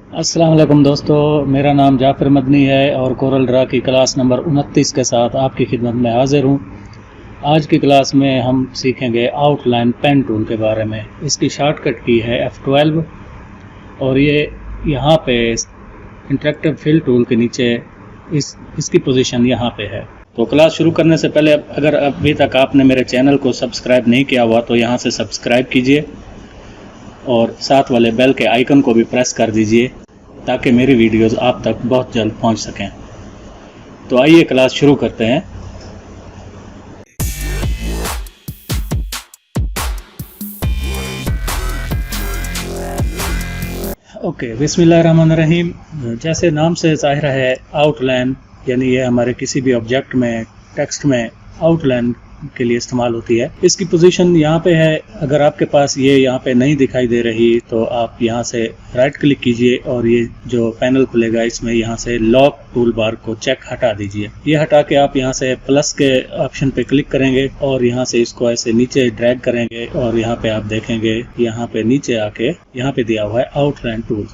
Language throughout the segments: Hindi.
अस्सलाम वालेकुम दोस्तों, मेरा नाम जाफ़र मदनी है और कोरल ड्रा की क्लास नंबर 29 के साथ आपकी खिदमत में हाजिर हूँ। आज की क्लास में हम सीखेंगे आउटलाइन पेन टूल के बारे में। इसकी शॉर्टकट की है F12 और ये यहाँ पे इंटरेक्टिव फिल टूल के नीचे इसकी पोजीशन यहाँ पे है। तो क्लास शुरू करने से पहले अगर अभी तक आपने मेरे चैनल को सब्सक्राइब नहीं किया हुआ तो यहाँ से सब्सक्राइब कीजिए और साथ वाले बेल के आइकन को भी प्रेस कर दीजिए ताकि मेरी वीडियोस आप तक बहुत जल्द पहुंच सकें। तो आइए क्लास शुरू करते हैं। ओके, बिस्मिल्लाहिर्रहमानिर्रहीम। जैसे नाम से ज़ाहिर है, आउटलाइन यानी ये हमारे किसी भी ऑब्जेक्ट में, टेक्स्ट में आउटलाइन के लिए इस्तेमाल होती है। इसकी पोजीशन यहाँ पे है। अगर आपके पास ये यहाँ पे नहीं दिखाई दे रही तो आप यहाँ से राइट क्लिक कीजिए और ये जो पैनल खुलेगा इसमें यहाँ से लॉक टूल बार को चेक हटा दीजिए। ये हटा के आप यहाँ से प्लस के ऑप्शन पे क्लिक करेंगे और यहाँ से इसको ऐसे नीचे ड्रैग करेंगे और यहाँ पे आप देखेंगे यहाँ पे नीचे आके यहाँ पे दिया हुआ है आउटलाइन टूल।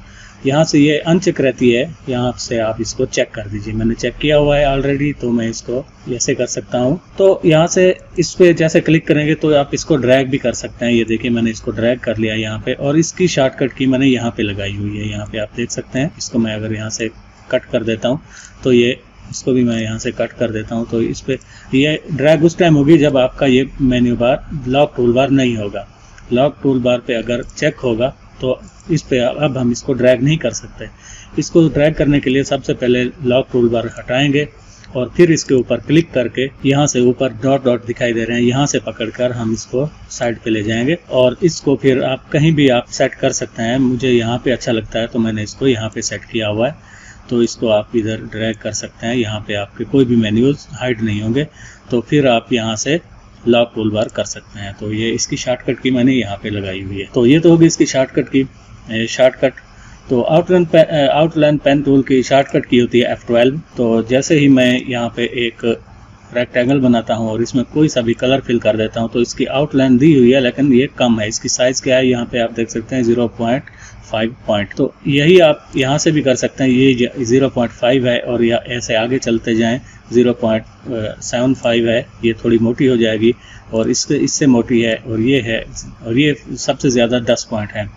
यहाँ से ये अनचेक रहती है, यहाँ से आप इसको चेक कर दीजिए। मैंने चेक किया हुआ है ऑलरेडी, तो मैं इसको ऐसे कर सकता हूँ। तो यहाँ से इस पे जैसे क्लिक करेंगे तो आप इसको ड्रैग भी कर सकते हैं। ये देखिए मैंने इसको ड्रैग कर लिया यहाँ पे और इसकी शॉर्टकट की मैंने यहाँ पे लगाई हुई है। यहाँ पे आप देख सकते हैं। इसको मैं अगर यहाँ से कट कर देता हूँ तो ये इसको भी मैं यहाँ से कट कर देता हूँ। तो इस पे ये ड्रैग उस टाइम होगी जब आपका ये menu bar lock tool bar नहीं होगा। लॉक टूल बार पे अगर चेक होगा तो इस पे अब हम इसको ड्रैग नहीं कर सकते। इसको ड्रैग करने के लिए सबसे पहले लॉक टूल बार हटाएंगे और फिर इसके ऊपर क्लिक करके यहाँ से ऊपर डॉट डॉट दिखाई दे रहे हैं, यहाँ से पकड़कर हम इसको साइड पे ले जाएंगे और इसको फिर आप कहीं भी आप सेट कर सकते हैं। मुझे यहाँ पे अच्छा लगता है तो मैंने इसको यहाँ पे सेट किया हुआ है। तो इसको आप इधर ड्रैग कर सकते हैं। यहाँ पे आपके कोई भी मेन्यूज हाइड नहीं होंगे। तो फिर आप यहाँ से लॉक टूल बार कर सकते हैं। तो ये इसकी शॉर्टकट की मैंने यहाँ पे लगाई हुई है। तो ये तो होगी इसकी शॉर्टकट की शॉर्टकट। तो आउटलाइन पेन टूल की शॉर्टकट की होती है F12। तो जैसे ही मैं यहाँ पे एक रेक्टेंगल बनाता हूँ और इसमें कोई सा भी कलर फिल कर देता हूँ तो इसकी आउटलाइन दी हुई है लेकिन ये कम है। इसकी साइज़ क्या है यहाँ पे आप देख सकते हैं 0.5 पॉइंट। तो यही आप यहाँ से भी कर सकते हैं। ये 0.5 है और या ऐसे आगे चलते जाएं 0.75 है। ये थोड़ी मोटी हो जाएगी और इससे मोटी है और ये सबसे ज़्यादा 10 पॉइंट है।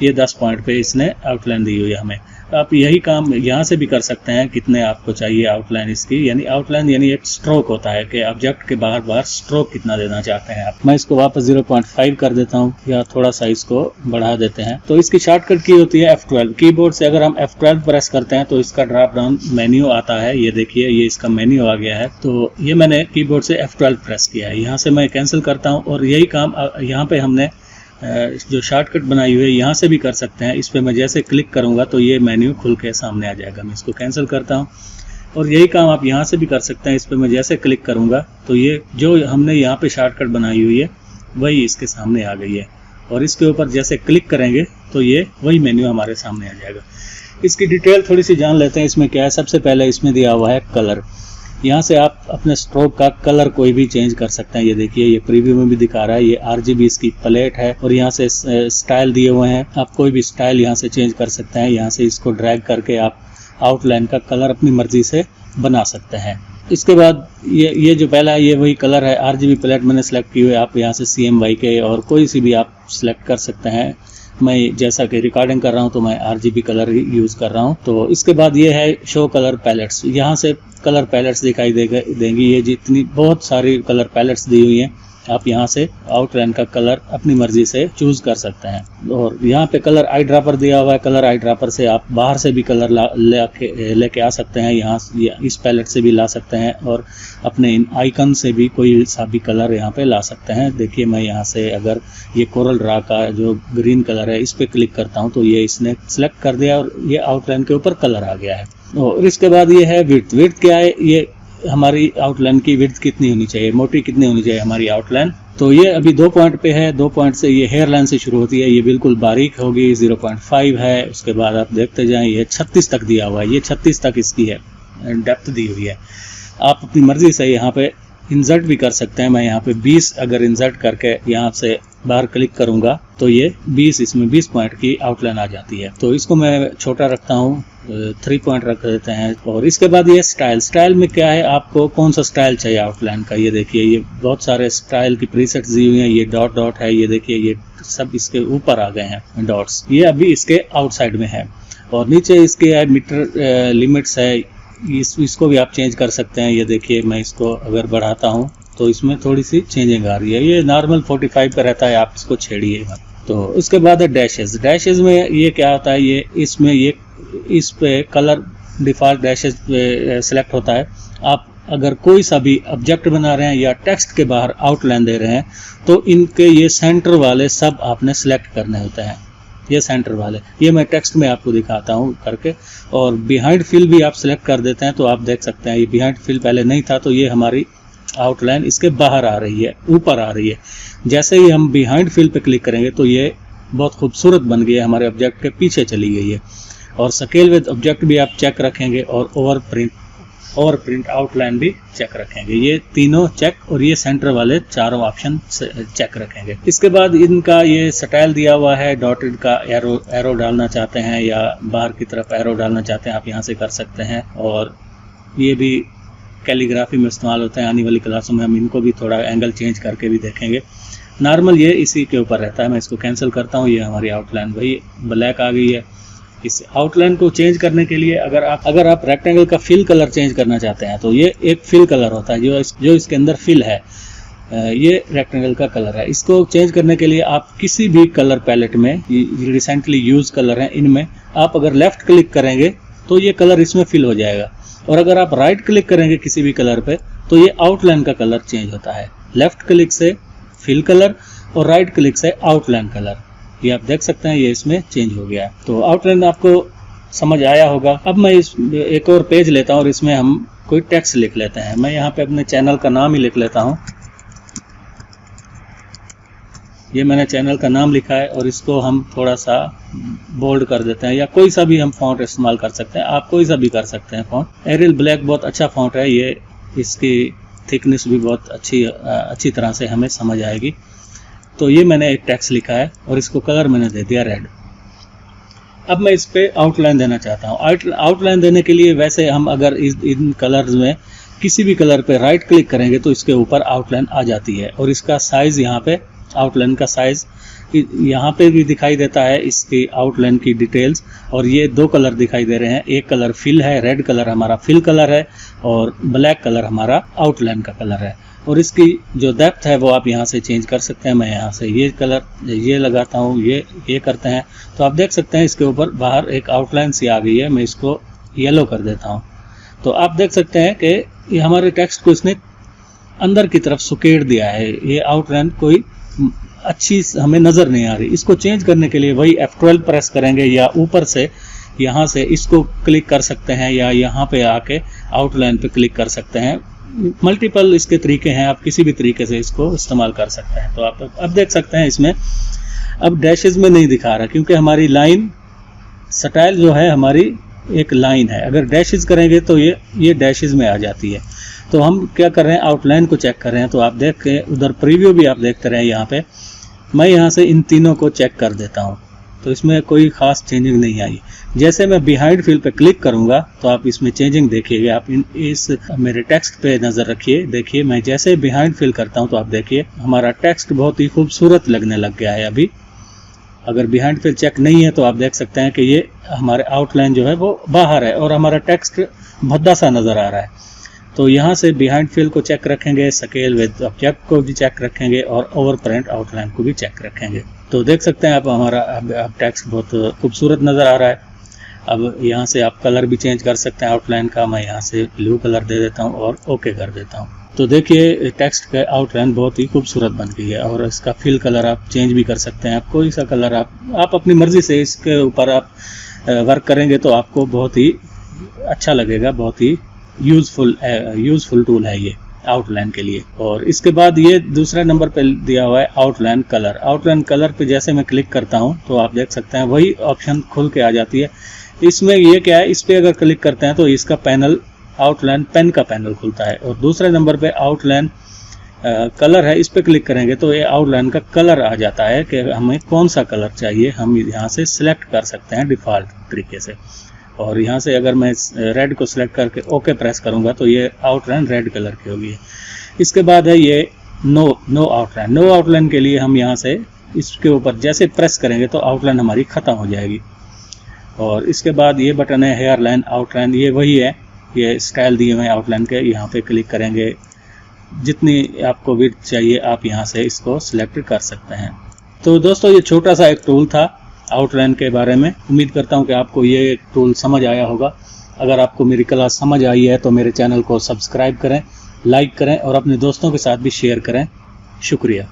ये 10 पॉइंट पे इसने आउटलाइन दी हुई है हमें। आप यही काम यहाँ से भी कर सकते हैं। कितने आपको चाहिए आउटलाइन इसकी, यानी आउटलाइन यानी एक स्ट्रोक होता है कि ऑब्जेक्ट के बाहर स्ट्रोक कितना देना चाहते हैं आप। मैं इसको वापस 0.5 कर देता हूँ या थोड़ा सा इसको बढ़ा देते हैं। तो इसकी शॉर्टकट की होती है F12। कीबोर्ड से अगर हम F12 प्रेस करते हैं तो इसका ड्रॉप डाउन मेन्यू आता है। ये देखिए ये इसका मेन्यू आ गया है। तो ये मैंने कीबोर्ड से F12 प्रेस किया है। यहाँ से मैं कैंसिल करता हूँ और यही काम यहाँ पे हमने जो शॉर्टकट बनाई हुई है यहाँ से भी कर सकते हैं। इस पर मैं जैसे क्लिक करूँगा तो ये मेन्यू खुल के सामने आ जाएगा। मैं इसको कैंसिल करता हूँ और यही काम आप यहाँ से भी कर सकते हैं। इस पर मैं जैसे क्लिक करूँगा तो ये जो हमने यहाँ पे शॉर्टकट बनाई हुई है वही इसके सामने आ गई है और इसके ऊपर जैसे क्लिक करेंगे तो ये वही मेन्यू हमारे सामने आ जाएगा। इसकी डिटेल थोड़ी सी जान लेते हैं। इसमें क्या है, सबसे पहले इसमें दिया हुआ है कलर। यहाँ से आप अपने स्ट्रोक का कलर कोई भी चेंज कर सकते हैं। ये देखिए ये प्रीव्यू में भी दिखा रहा है। ये RGB इसकी प्लेट है और यहाँ से स्टाइल दिए हुए हैं। आप कोई भी स्टाइल यहाँ से चेंज कर सकते हैं। यहाँ से इसको ड्रैग करके आप आउटलाइन का कलर अपनी मर्जी से बना सकते हैं। इसके बाद ये जो पहला है ये वही कलर है। RGB प्लेट मैंने सेलेक्ट की हुई है। आप यहाँ से CMYK और कोई सी भी आप सेलेक्ट कर सकते हैं। मैं जैसा कि रिकॉर्डिंग कर रहा हूं तो मैं RGB कलर यूज़ कर रहा हूं। तो इसके बाद ये है शो कलर पैलेट्स। यहाँ से कलर पैलेट्स दिखाई देंगी। ये जितनी बहुत सारी कलर पैलेट्स दी हुई हैं, आप यहाँ से आउटलाइन का कलर अपनी मर्जी से चूज कर सकते हैं। और यहाँ पे कलर आई ड्रॉपर दिया हुआ है। कलर आई ड्रॉपर से आप बाहर से भी कलर लेके आ सकते हैं। यहाँ इस पैलेट से भी ला सकते हैं और अपने इन आइकन से भी कोई सा भी कलर यहाँ पे ला सकते हैं। देखिए मैं यहाँ से अगर ये कोरल ड्रा का जो ग्रीन कलर है इस पे क्लिक करता हूँ तो ये इसने सेलेक्ट कर दिया और ये आउटलाइन के ऊपर कलर आ गया है। और इसके बाद ये है विड्थ। विड्थ क्या है, ये हमारी आउटलाइन की विड्थ कितनी होनी चाहिए, मोटी कितनी होनी चाहिए हमारी आउटलाइन। तो ये अभी 2 पॉइंट पे है। 2 पॉइंट से ये हेयर लाइन से शुरू होती है। ये बिल्कुल बारीक होगी, 0.5 है। उसके बाद आप देखते जाएं ये 36 तक दिया हुआ है। ये 36 तक इसकी है डेप्थ दी हुई है। आप अपनी मर्जी से यहाँ पे इंसर्ट भी कर सकते हैं। मैं यहाँ पे 20 अगर इंसर्ट करके यहाँ से बाहर क्लिक करूंगा तो ये 20 इसमें 20 पॉइंट की आउटलाइन आ जाती है। तो इसको मैं छोटा रखता हूँ, 3 पॉइंट रख देते हैं। और इसके बाद ये स्टाइल में क्या है, आपको कौन सा स्टाइल चाहिए आउटलाइन का, ये देखिए ये बहुत सारे स्टाइल की प्रीसेट्स दी हुई हैं। ये डॉट है, ये देखिए ये सब इसके ऊपर आ गए हैं डॉट्स, ये अभी इसके आउटसाइड में है। और नीचे इसके मीटर लिमिट्स है, इसको भी आप चेंज कर सकते हैं। ये देखिए मैं इसको अगर बढ़ाता हूँ तो इसमें थोड़ी सी चेंजिंग आ रही है। ये नॉर्मल 45 पे रहता है, आप इसको छेड़िए मत। तो उसके बाद है डैशेज में ये क्या होता है, ये इसमें ये इस पे कलर डिफॉल्ट डैशेज पे सेलेक्ट होता है। आप अगर कोई सा भी ऑब्जेक्ट बना रहे हैं या टेक्स्ट के बाहर आउटलाइन दे रहे हैं तो इनके ये सेंटर वाले सब आपने सेलेक्ट करने होते हैं। ये सेंटर वाले, ये मैं टेक्स्ट में आपको दिखाता हूँ करके। और बिहाइंड फिल भी आप सिलेक्ट कर देते हैं तो आप देख सकते हैं ये बिहाइंड फिल पहले नहीं था, तो ये हमारी आउटलाइन इसके बाहर आ रही है, ऊपर आ रही है। जैसे ही हम बिहाइंड फिल पे क्लिक करेंगे तो ये बहुत खूबसूरत बन गई है, हमारे ऑब्जेक्ट के पीछे चली गई है। और स्केल विद ऑब्जेक्ट भी आप चेक रखेंगे और ओवर प्रिंट आउटलाइन भी चेक रखेंगे। ये तीनों चेक और ये सेंटर वाले चारों ऑप्शन चेक रखेंगे। इसके बाद इनका ये स्टाइल दिया हुआ है, डॉटेड का एरो डालना चाहते हैं या बाहर की तरफ एरो डालना चाहते हैं, आप यहाँ से कर सकते हैं। और ये भी कैलीग्राफी में इस्तेमाल होते हैं। आने वाली क्लासों में हम इनको भी थोड़ा एंगल चेंज करके भी देखेंगे। नॉर्मल ये इसी के ऊपर रहता है। मैं इसको कैंसिल करता हूँ। ये हमारी आउटलाइन भाई ब्लैक आ गई है। इस आउटलाइन को चेंज करने के लिए अगर आप रेक्टेंगल का फिल कलर चेंज करना चाहते हैं तो ये एक फिल कलर होता है जो इसके अंदर फिल है, ये रेक्टेंगल का कलर है। इसको चेंज करने के लिए आप किसी भी कलर पैलेट में, रिसेंटली यूज कलर है इनमें, आप अगर लेफ्ट क्लिक करेंगे तो ये कलर इसमें फिल हो जाएगा। और अगर आप राइट क्लिक करेंगे किसी भी कलर पे तो ये आउटलाइन का कलर चेंज होता है। लेफ्ट क्लिक से फिल कलर और राइट क्लिक से आउटलाइन कलर, ये आप देख सकते हैं ये इसमें चेंज हो गया है। तो आउटलाइन आपको समझ आया होगा। अब मैं इस एक और पेज लेता हूँ और इसमें हम कोई टेक्स्ट लिख लेते हैं। मैं यहाँ पे अपने चैनल का नाम ही लिख लेता हूँ। ये मैंने चैनल का नाम लिखा है और इसको हम थोड़ा सा बोल्ड कर देते हैं, या कोई सा भी हम फॉन्ट इस्तेमाल कर सकते हैं। आप कोई सा भी कर सकते हैं फॉन्ट। एरियल ब्लैक बहुत अच्छा फॉन्ट है, ये इसकी थिकनेस भी बहुत अच्छी तरह से हमें समझ आएगी। तो ये मैंने एक टेक्स्ट लिखा है और इसको कलर मैंने दे दिया रेड। अब मैं इस पे आउटलाइन देना चाहता हूँ। आउटलाइन देने के लिए वैसे हम अगर इन कलर्स में किसी भी कलर पे राइट क्लिक करेंगे तो इसके ऊपर आउटलाइन आ जाती है। और इसका साइज यहाँ पे, आउटलाइन का साइज यहाँ पे भी दिखाई देता है, इसकी आउटलाइन की डिटेल्स। और ये दो कलर दिखाई दे रहे हैं, एक कलर फिल है, रेड कलर हमारा फिल कलर है और ब्लैक कलर हमारा आउटलाइन का कलर है। और इसकी जो डेप्थ है वो आप यहाँ से चेंज कर सकते हैं। मैं यहाँ से ये कलर ये लगाता हूँ, ये करते हैं तो आप देख सकते हैं इसके ऊपर बाहर एक आउटलाइन सी आ गई है। मैं इसको येलो कर देता हूँ तो आप देख सकते हैं कि ये हमारे टेक्स्ट को इसने अंदर की तरफ सुकेड़ दिया है। ये आउटलाइन कोई अच्छी हमें नज़र नहीं आ रही। इसको चेंज करने के लिए वही F12 प्रेस करेंगे या ऊपर से यहाँ से इसको क्लिक कर सकते हैं या यहाँ पे आके आउटलाइन पे क्लिक कर सकते हैं। मल्टीपल इसके तरीके हैं, आप किसी भी तरीके से इसको इस्तेमाल कर सकते हैं। तो आप अब देख सकते हैं इसमें अब डैशेज में नहीं दिखा रहा क्योंकि हमारी लाइन स्टाइल जो है हमारी एक लाइन है। अगर डैशेज करेंगे तो ये डैशेज में आ जाती है। तो हम क्या कर रहे हैं, आउटलाइन को चेक कर रहे हैं। तो आप देख के उधर प्रीव्यू भी आप देखते रहे यहाँ पे। मैं यहाँ से इन तीनों को चेक कर देता हूँ तो इसमें कोई खास चेंजिंग नहीं आई। जैसे मैं बिहाइंड फिल पे क्लिक करूंगा तो आप इसमें चेंजिंग देखिएगा। आप इस मेरे टेक्स्ट पे नज़र रखिए, देखिए मैं जैसे बिहाइंड फिल करता हूं तो आप देखिए हमारा टेक्स्ट बहुत ही खूबसूरत लगने लग गया है। अभी अगर बिहाइंड फिल चेक नहीं है तो आप देख सकते हैं कि ये हमारे आउटलाइन जो है वो बाहर है और हमारा टेक्स्ट भद्दा सा नज़र आ रहा है। तो यहाँ से बिहाइंड फिल को चेक रखेंगे, स्केल विद ऑब्जेक्ट को भी चेक रखेंगे और ओवर प्रिंट आउटलाइन को भी चेक रखेंगे। तो देख सकते हैं आप हमारा अब टेक्स्ट बहुत खूबसूरत नज़र आ रहा है। अब यहाँ से आप कलर भी चेंज कर सकते हैं आउटलाइन का। मैं यहाँ से ब्लू कलर दे देता हूँ और ओके कर देता हूँ। तो देखिए टेक्स्ट का आउटलाइन बहुत ही खूबसूरत बन गई है। और इसका फिल कलर आप चेंज भी कर सकते हैं। आप कोई सा कलर आप अपनी मर्जी से इसके ऊपर आप वर्क करेंगे तो आपको बहुत ही अच्छा लगेगा। बहुत ही यूजफुल टूल है ये आउटलाइन के लिए। और इसके बाद ये दूसरा नंबर पे दिया हुआ है आउटलाइन कलर। आउटलाइन कलर पे जैसे मैं क्लिक करता हूँ तो आप देख सकते हैं वही ऑप्शन खुल के आ जाती है। इसमें ये क्या है, इस पे अगर क्लिक करते हैं तो इसका पैनल आउटलाइन पेन का पैनल खुलता है। और दूसरे नंबर पे आउटलाइन कलर है, इस पर क्लिक करेंगे तो ये आउटलाइन का कलर आ जाता है कि हमें कौन सा कलर चाहिए, हम यहाँ से सिलेक्ट कर सकते हैं डिफ़ॉल्ट तरीके से। और यहाँ से अगर मैं रेड को सिलेक्ट करके ओके प्रेस करूँगा तो ये आउटलाइन रेड कलर की होगी। इसके बाद है ये नो आउटलाइन। नो आउटलाइन के लिए हम यहाँ से इसके ऊपर जैसे प्रेस करेंगे तो आउटलाइन हमारी ख़त्म हो जाएगी। और इसके बाद ये बटन है हेयर लाइन आउटलाइन, ये वही है, ये स्टाइल दिए हुए हैं आउटलाइन के। यहाँ पे क्लिक करेंगे, जितनी आपको विड्थ चाहिए आप यहाँ से इसको सिलेक्ट कर सकते हैं। तो दोस्तों ये छोटा सा एक टूल था आउटलाइन के बारे में। उम्मीद करता हूँ कि आपको ये टूल समझ आया होगा। अगर आपको मेरी क्लास समझ आई है तो मेरे चैनल को सब्सक्राइब करें, लाइक करें और अपने दोस्तों के साथ भी शेयर करें। शुक्रिया।